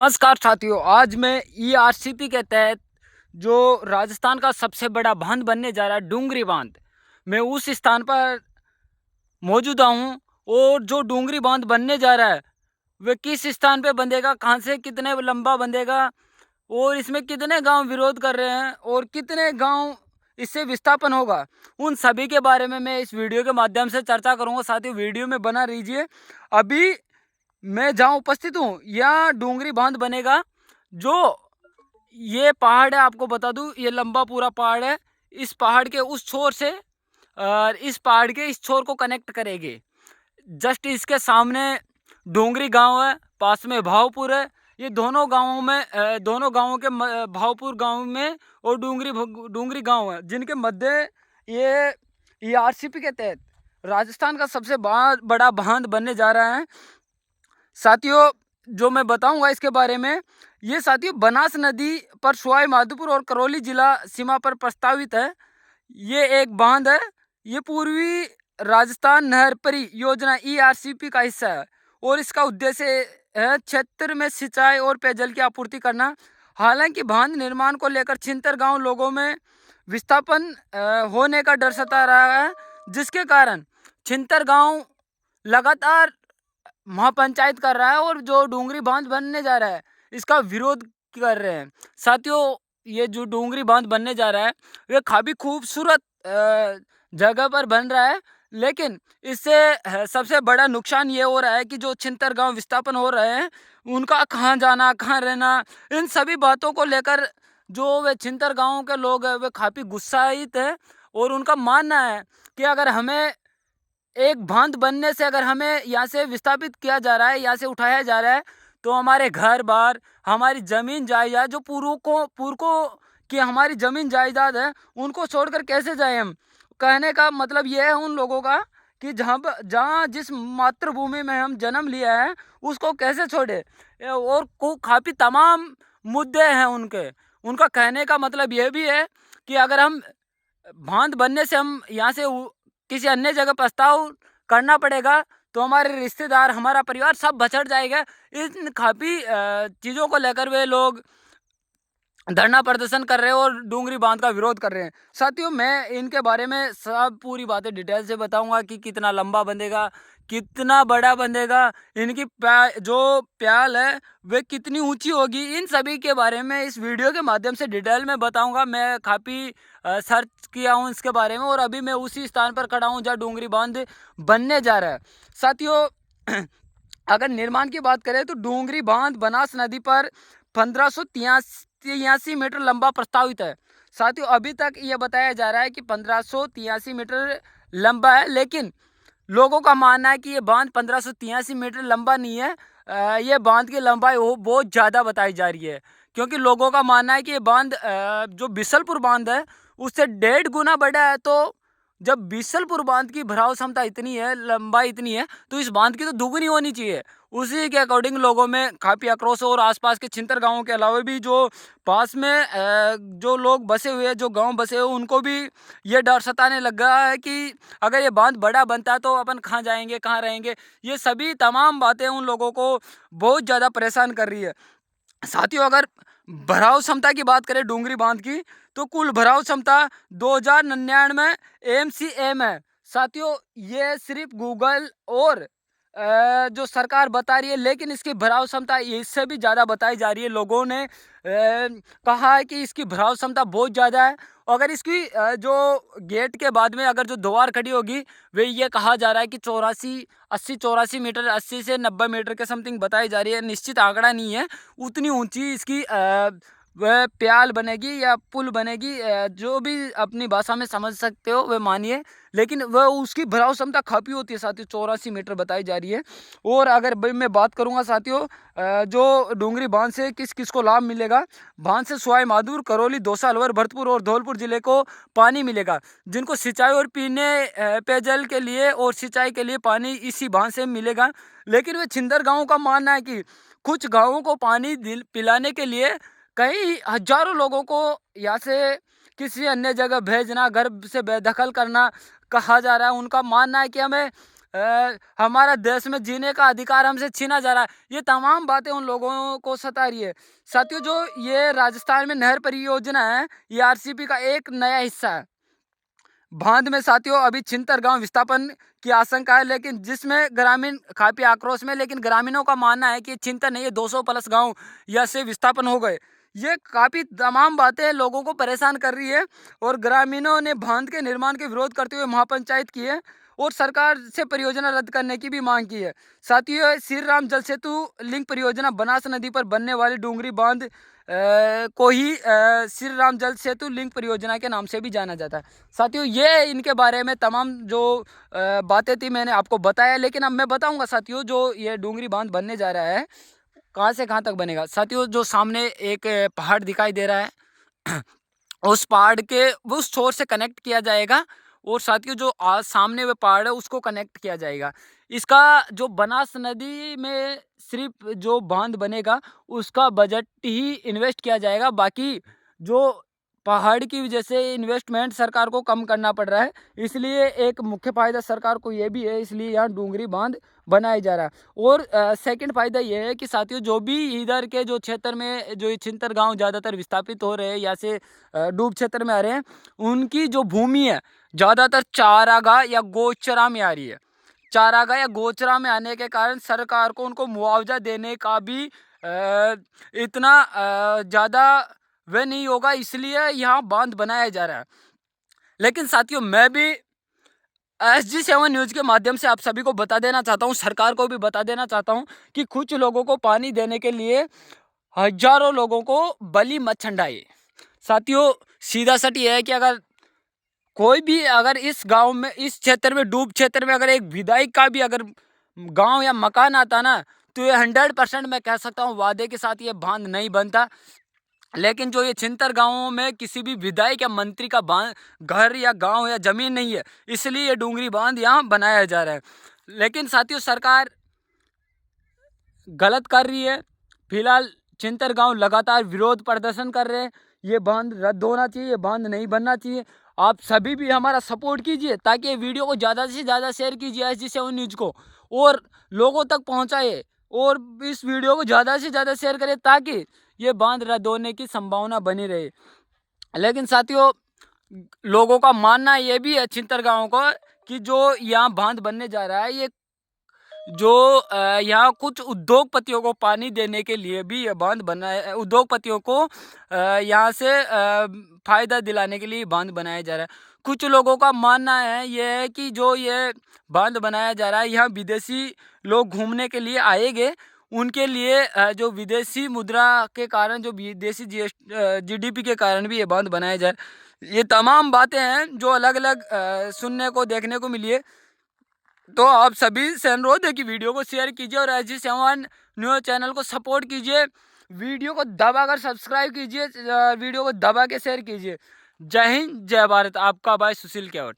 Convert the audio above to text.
नमस्कार साथियों, आज मैं ईआरसीपी के तहत जो राजस्थान का सबसे बड़ा बांध बनने जा रहा है डूंगरी बांध। मैं उस स्थान पर मौजूदा हूँ और जो डूंगरी बांध बनने जा रहा है वह किस स्थान पे बंधेगा, कहाँ से कितने लंबा बंधेगा और इसमें कितने गांव विरोध कर रहे हैं और कितने गांव इससे विस्थापन होगा, उन सभी के बारे में मैं इस वीडियो के माध्यम से चर्चा करूंगा। साथियों, वीडियो में बना रहिए। अभी मैं जहाँ उपस्थित हूँ यहाँ डूंगरी बांध बनेगा। जो ये पहाड़ है, आपको बता दूं, ये लंबा पूरा पहाड़ है। इस पहाड़ के उस छोर से और इस पहाड़ के इस छोर को कनेक्ट करेगी। जस्ट इसके सामने डोंगरी गांव है, पास में भावपुर है। ये दोनों गांवों में दोनों गांवों के भावपुर गांव में और डूंगरी गांव है, जिनके मध्य ये ईआरसीपी के तहत राजस्थान का सबसे बड़ा बांध बनने जा रहा है। साथियों, जो मैं बताऊंगा इसके बारे में, ये साथियों बनास नदी पर सवाई माधोपुर और करौली जिला सीमा पर प्रस्तावित है। ये एक बांध है। ये पूर्वी राजस्थान नहर परियोजना ईआरसीपी का हिस्सा है और इसका उद्देश्य है क्षेत्र में सिंचाई और पेयजल की आपूर्ति करना। हालांकि बांध निर्माण को लेकर छिंतर गांव लोगों में विस्थापन होने का डर सता रहा है, जिसके कारण छिंतर गांव लगातार महापंचायत कर रहा है और जो डूंगरी बांध बनने जा रहा है इसका विरोध कर रहे हैं। साथियों, ये जो डूंगरी बांध बनने जा रहा है ये काफ़ी खूबसूरत जगह पर बन रहा है, लेकिन इससे सबसे बड़ा नुकसान ये हो रहा है कि जो छिंतर गांव विस्थापन हो रहे हैं उनका कहाँ जाना, कहाँ रहना, इन सभी बातों को लेकर जो वे छिंतर गांव के लोग हैं वे काफ़ी गुस्साहित है और उनका मानना है कि अगर हमें एक बांध बनने से अगर हमें यहाँ से विस्थापित किया जा रहा है, यहाँ से उठाया जा रहा है, तो हमारे घर बार, हमारी ज़मीन जायदाद जो पूर्वकों की हमारी ज़मीन जायदाद है, उनको छोड़कर कैसे जाएं हम। कहने का मतलब ये है उन लोगों का कि जहाँ जिस मातृभूमि में हम जन्म लिया है उसको कैसे छोड़े। और को काफ़ी तमाम मुद्दे हैं उनके। उनका कहने का मतलब ये भी है कि अगर हम बांध बनने से हम यहाँ से किसी अन्य जगह प्रस्ताव करना पड़ेगा तो हमारे रिश्तेदार, हमारा परिवार सब बछड़ जाएगा। इन काफ़ी चीज़ों को लेकर वे लोग धरना प्रदर्शन कर रहे हैं और डूंगरी बांध का विरोध कर रहे हैं। साथियों, मैं इनके बारे में सब पूरी बातें डिटेल से बताऊंगा कि कितना लंबा बंधेगा, कितना बड़ा बंधेगा, इनकी जो प्याल है वे कितनी ऊंची होगी, इन सभी के बारे में इस वीडियो के माध्यम से डिटेल में बताऊंगा। मैं काफ़ी सर्च किया हूं इसके बारे में और अभी मैं उसी स्थान पर खड़ा हूं जहाँ डूंगरी बांध बनने जा रहा है। साथियों, अगर निर्माण की बात करें तो डूंगरी बांध बनास नदी पर 1583 मीटर लंबा प्रस्तावित है। साथियों, अभी तक ये बताया जा रहा है कि 1583 मीटर लंबा है, लेकिन लोगों का मानना है कि ये बांध 1583 मीटर लंबा नहीं है। ये बांध की लंबाई वो बहुत ज़्यादा बताई जा रही है, क्योंकि लोगों का मानना है कि ये बांध जो बिसलपुर बांध है उससे 1.5 गुना बड़ा है। तो जब बिसलपुर बांध की भराव क्षमता इतनी है, लंबाई इतनी है, तो इस बांध की तो दुगनी होनी चाहिए। उसी के अकॉर्डिंग लोगों में काफ़ी आक्रोश है और आसपास के छिंतर गांवों के अलावा भी जो पास में जो लोग बसे हुए हैं, जो गांव बसे हुए, उनको भी ये डर सताने लग गया है कि अगर ये बांध बड़ा बनता है तो अपन कहाँ जाएंगे, कहाँ रहेंगे। ये सभी तमाम बातें उन लोगों को बहुत ज़्यादा परेशान कर रही है। साथियों, अगर भराव क्षमता की बात करें डूंगरी बांध की, तो कुल भराव क्षमता 2099 एमसीएम है। साथियों, ये सिर्फ गूगल और जो सरकार बता रही है, लेकिन इसकी भराव क्षमता इससे भी ज़्यादा बताई जा रही है। लोगों ने कहा है कि इसकी भराव क्षमता बहुत ज़्यादा है। अगर इसकी जो गेट के बाद में अगर जो दीवार खड़ी होगी, वे ये कहा जा रहा है कि 84 मीटर, 80 से 90 मीटर के समथिंग बताई जा रही है। निश्चित आंकड़ा नहीं है। उतनी ऊंची इसकी वह प्याल बनेगी या पुल बनेगी, जो भी अपनी भाषा में समझ सकते हो वह मानिए, लेकिन वह उसकी भराव क्षमता काफ़ी होती है। साथियों, 84 मीटर बताई जा रही है। और अगर भाई मैं बात करूंगा साथियों, जो डूंगरी बांध से किस किस को लाभ मिलेगा। बांध से सवाई माधोपुर, करौली, दौसा, अलवर, भरतपुर और धौलपुर जिले को पानी मिलेगा, जिनको सिंचाई और पीने पेयजल के लिए और सिंचाई के लिए पानी इसी बांध से मिलेगा। लेकिन वे छिंदर गाँव का मानना है कि कुछ गाँवों को पानी पिलाने के लिए कई हजारों लोगों को यहाँ से किसी अन्य जगह भेजना, घर से बेदखल करना कहा जा रहा है। उनका मानना है कि हमें हमारा देश में जीने का अधिकार हमसे छीना जा रहा है। ये तमाम बातें उन लोगों को सता रही है। साथियों, जो ये राजस्थान में नहर परियोजना है, ये आरसीपी का एक नया हिस्सा है। बांध में साथियों अभी छिंतर गांव विस्थापन की आशंका है, लेकिन जिसमें ग्रामीण काफी आक्रोश में, लेकिन ग्रामीणों का मानना है कि छिंतर नहीं, ये 200 प्लस गांव या से विस्थापन हो गए। ये काफी तमाम बातें लोगों को परेशान कर रही है और ग्रामीणों ने बांध के निर्माण के विरोध करते हुए महापंचायत की है और सरकार से परियोजना रद्द करने की भी मांग की है। साथियों, श्री राम जल सेतु लिंक परियोजना बनास नदी पर बनने वाली डूंगरी बांध को ही श्री राम जल सेतु लिंक परियोजना के नाम से भी जाना जाता है। साथियों, ये इनके बारे में तमाम जो बातें थी मैंने आपको बताया, लेकिन अब मैं बताऊंगा साथियों, जो ये डूंगरी बांध बनने जा रहा है कहाँ से कहाँ तक बनेगा। साथियों, जो सामने एक पहाड़ दिखाई दे रहा है उस पहाड़ के उस छोर से कनेक्ट किया जाएगा और साथियों जो सामने वो पहाड़ है उसको कनेक्ट किया जाएगा। इसका जो बनास नदी में सिर्फ जो बांध बनेगा उसका बजट ही इन्वेस्ट किया जाएगा, बाकी जो पहाड़ की वजह से इन्वेस्टमेंट सरकार को कम करना पड़ रहा है, इसलिए एक मुख्य फायदा सरकार को ये भी है, इसलिए यहाँ डूंगरी बांध बनाया जा रहा है। और सेकंड फायदा ये है कि साथियों जो भी इधर के जो क्षेत्र में जो छिंतर गांव ज़्यादातर विस्थापित हो रहे हैं या से डूब क्षेत्र में आ रहे हैं, उनकी जो भूमि है ज़्यादातर चारागाह या गोचरा में आ रही है। चारागाह या गोचरा में आने के कारण सरकार को उनको मुआवजा देने का भी इतना ज़्यादा वह नहीं होगा, इसलिए यहाँ बांध बनाया जा रहा है। लेकिन साथियों, मैं भी SG7 न्यूज़ के माध्यम से आप सभी को बता देना चाहता हूँ, सरकार को भी बता देना चाहता हूँ कि कुछ लोगों को पानी देने के लिए हजारों लोगों को बलि मत चढ़ाइए। साथियों, सीधा सच ये है कि अगर कोई भी अगर इस गांव में, इस क्षेत्र में, डूब क्षेत्र में अगर एक विधायक का भी अगर गांव या मकान आता ना, तो ये 100% मैं कह सकता हूँ वादे के साथ ये बांध नहीं बनता। लेकिन जो ये छिंतर गांवों में किसी भी विधायक या मंत्री का घर या गांव या जमीन नहीं है, इसलिए ये डूंगरी बांध यहाँ बनाया जा रहा है। लेकिन साथियों, सरकार गलत कर रही है। फिलहाल छिंतर गांव लगातार विरोध प्रदर्शन कर रहे हैं। ये बांध रद्द होना चाहिए, ये बांध नहीं बनना चाहिए। आप सभी भी हमारा सपोर्ट कीजिए ताकि ये वीडियो को ज़्यादा से ज़्यादा शेयर कीजिए SG7 न्यूज़ को और लोगों तक पहुंचाइए और इस वीडियो को ज़्यादा से ज़्यादा शेयर करें ताकि ये बांध रद्द होने की संभावना बनी रहे। लेकिन साथियों, लोगों का मानना ये भी है छिंतर गाँव को कि जो यहाँ बांध बनने जा रहा है, ये जो यहाँ कुछ उद्योगपतियों को पानी देने के लिए भी ये बांध बनाया, उद्योगपतियों को यहाँ से फायदा दिलाने के लिए बांध बनाया जा रहा है। कुछ लोगों का मानना है ये है कि जो ये बांध बनाया जा रहा है, यहाँ विदेशी लोग घूमने के लिए आएंगे, उनके लिए जो विदेशी मुद्रा के कारण, जो विदेशी GDP के कारण भी ये बांध बनाया जा रहा है। ये तमाम बातें हैं जो अलग अलग सुनने को देखने को मिली है। तो आप सभी से अनुरोध है कि वीडियो को शेयर कीजिए और SG7 न्यूज़ चैनल को सपोर्ट कीजिए। वीडियो को दबाकर सब्सक्राइब कीजिए, वीडियो को दबा के शेयर कीजिए। जय हिंद, जय भारत। आपका भाई सुशील केवट।